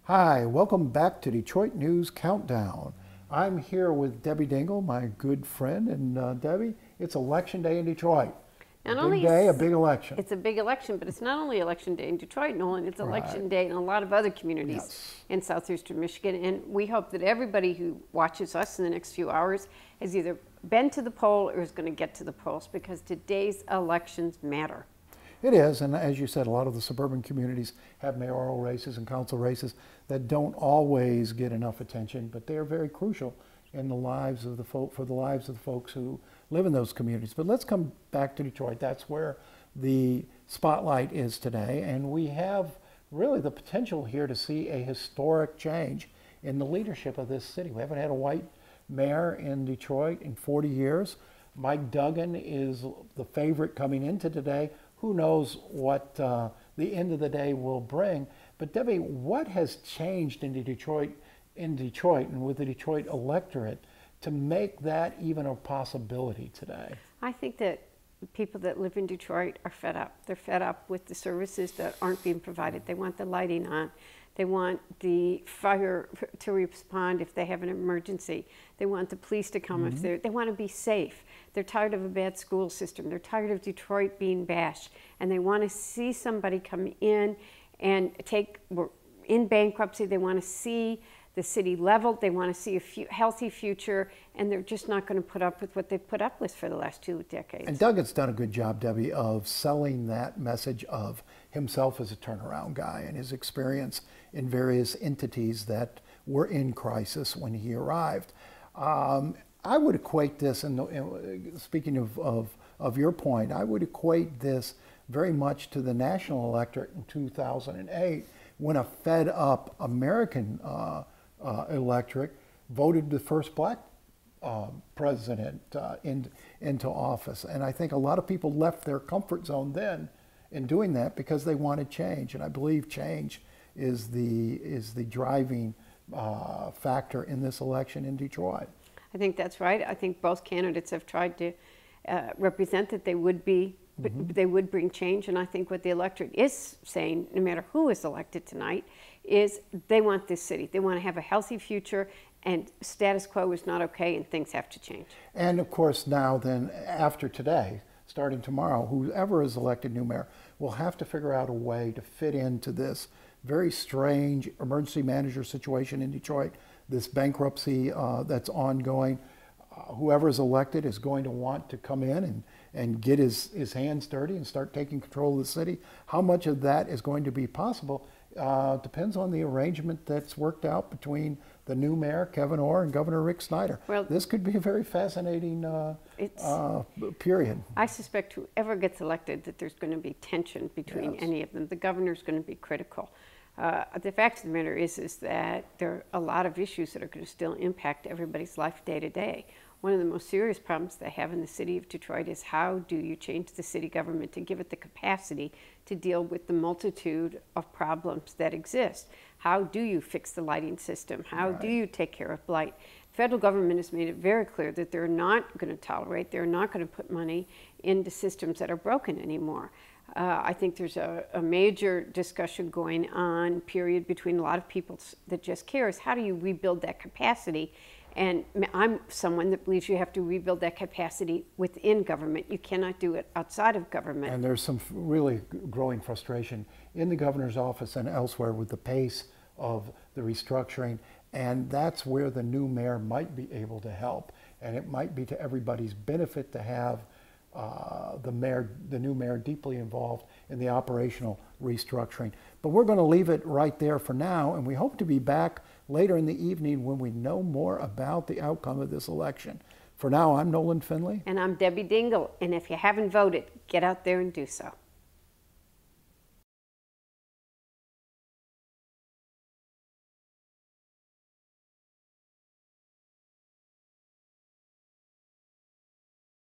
Hi, welcome back to Detroit News Countdown. I'm here with Debbie Dingell, my good friend, and Debbie, it's election day in Detroit. A big election. It's a big election, but it's not only election day in Detroit, Nolan, it's election day in a lot of other communities in southeastern Michigan. And we hope that everybody who watches us in the next few hours has either been to the poll or is going to get to the polls, because today's elections matter. It is, and as you said, a lot of the suburban communities have mayoral races and council races that don't always get enough attention, but they are very crucial in the lives of the folks who live in those communities. But let's come back to Detroit. That's where the spotlight is today, and we have really the potential here to see a historic change in the leadership of this city. We haven't had a white mayor in Detroit in 40 years. Mike Duggan is the favorite coming into today. Who knows what the end of the day will bring. But Debbie, what has changed in Detroit and with the Detroit electorate to make that even a possibility today? I think that people that live in Detroit are fed up. They're fed up with the services that aren't being provided. They want the lighting on. They want the fire to respond if they have an emergency. They want the police to come if they want to be safe. They're tired of a bad school system. They're tired of Detroit being bashed. And they want to see somebody come in and we're in bankruptcy. They want to see the city leveled. They want to see a healthy future, and they're just not going to put up with what they've put up with for the last 2 decades. And Duggan's done a good job, Debbie, of selling that message of himself as a turnaround guy and his experience in various entities that were in crisis when he arrived. I would equate this, and speaking of your point, I would equate this very much to the national electorate in 2008, when a fed-up American electorate voted the first black president into office. And I think a lot of people left their comfort zone then in doing that because they wanted change. And I believe change is the driving factor in this election in Detroit. I think that's right. I think both candidates have tried to represent that they would be, they would bring change. And I think what the electorate is saying, no matter who is elected tonight, is they want this city. They want to have a healthy future, and status quo is not okay, and things have to change. And of course now then, after today, starting tomorrow, whoever is elected new mayor will have to figure out a way to fit into this very strange emergency manager situation in Detroit, this bankruptcy that's ongoing. Whoever is elected is going to want to come in and get his hands dirty and start taking control of the city. How much of that is going to be possible depends on the arrangement that's worked out between the new mayor, Kevin Orr, and Governor Rick Snyder. Well, this could be a very fascinating period. I suspect whoever gets elected that there's going to be tension between any of them. The governor's going to be critical. The fact of the matter is that there are a lot of issues that are going to still impact everybody's life day to day. One of the most serious problems they have in the city of Detroit is how do you change the city government to give it the capacity to deal with the multitude of problems that exist? How do you fix the lighting system? How do you take care of blight? The federal government has made it very clear that they're not going to tolerate, they're not going to put money into systems that are broken anymore. I think there's a major discussion going on, period, between a lot of people that just care is how do you rebuild that capacity? And I'm someone that believes you have to rebuild that capacity within government. You cannot do it outside of government. And there's some really growing frustration in the governor's office and elsewhere with the pace of the restructuring. And that's where the new mayor might be able to help. And it might be to everybody's benefit to have the new mayor deeply involved in the operational restructuring. But we're going to leave it right there for now, and we hope to be back later in the evening when we know more about the outcome of this election. For now, I'm Nolan Finley. And I'm Debbie Dingell, and if you haven't voted, get out there and do so.